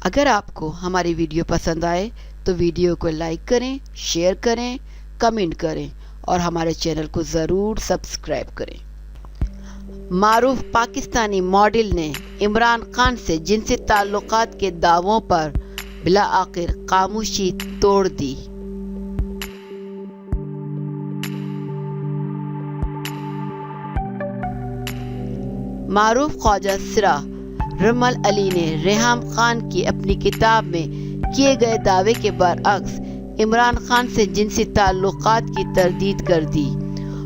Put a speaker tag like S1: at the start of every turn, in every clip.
S1: اگر آپ کو ہماری ویڈیو پسند آئے تو ویڈیو کو لائک کریں، شیئر کریں، کمنٹ کریں اور ہمارے چینل کو ضرور سبسکرائب کریں۔ معروف پاکستانی ماڈل نے عمران خان سے جنسی تعلقات کے دعووں پر بالآخر خاموشی توڑ دی۔ معروف خواجہ سرا رمل علی نے ریحام خان کی اپنی کتاب میں کیے گئے دعوے کے برعکس عمران خان سے جنسی تعلقات کی تردید کر دی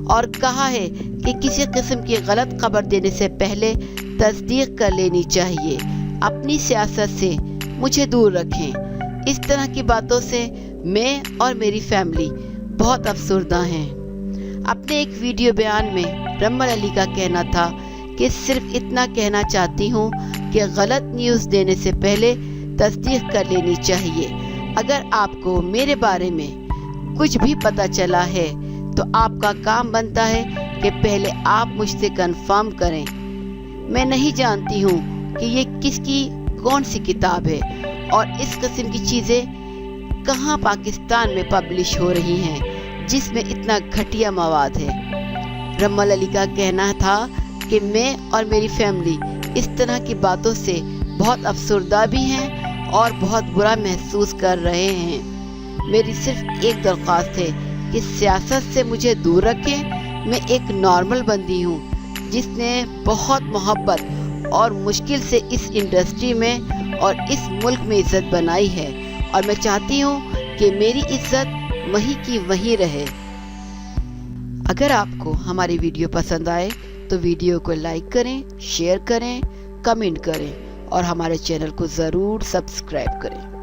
S1: اور کہا ہے کہ کسی قسم کی غلط خبر دینے سے پہلے تصدیق کر لینی چاہیے۔ اپنی سیاست سے مجھے دور رکھیں۔ اس طرح کی باتوں سے میں اور میری فیملی بہت افسردہ ہیں۔ اپنے ایک ویڈیو بیان میں رمل علی کا کہنا تھا کہ صرف اتنا کہنا چاہتی ہوں کہ غلط نیوز دینے سے پہلے تصدیق کر لینی چاہیے۔ اگر آپ کو میرے بارے میں کچھ بھی پتہ چلا ہے تو آپ کا کام بنتا ہے کہ پہلے آپ مجھ سے کنفرم کریں۔ میں نہیں جانتی ہوں کہ یہ کس کی کون سی کتاب ہے اور اس قسم کی چیزیں کہاں پاکستان میں پبلش ہو رہی ہیں جس میں اتنا گھٹیا مواد ہے۔ رمل علی کا کہنا تھا کہ میں اور میری فیملی اس طرح کی باتوں سے بہت افسردہ بھی ہیں اور بہت برا محسوس کر رہے ہیں۔ میری صرف ایک درخواست ہے کہ سیاست سے مجھے دور رکھیں۔ میں ایک نارمل بندی ہوں جس نے بہت محبت اور مشکل سے اس انڈسٹری میں اور اس ملک میں عزت بنائی ہے اور میں چاہتی ہوں کہ میری عزت وہیں کی وہیں رہے۔ اگر آپ کو ہماری ویڈیو پسند آئے تو ویڈیو کو لائک کریں، شیئر کریں، کمنٹ کریں اور ہمارے چینل کو ضرور سبسکرائب کریں۔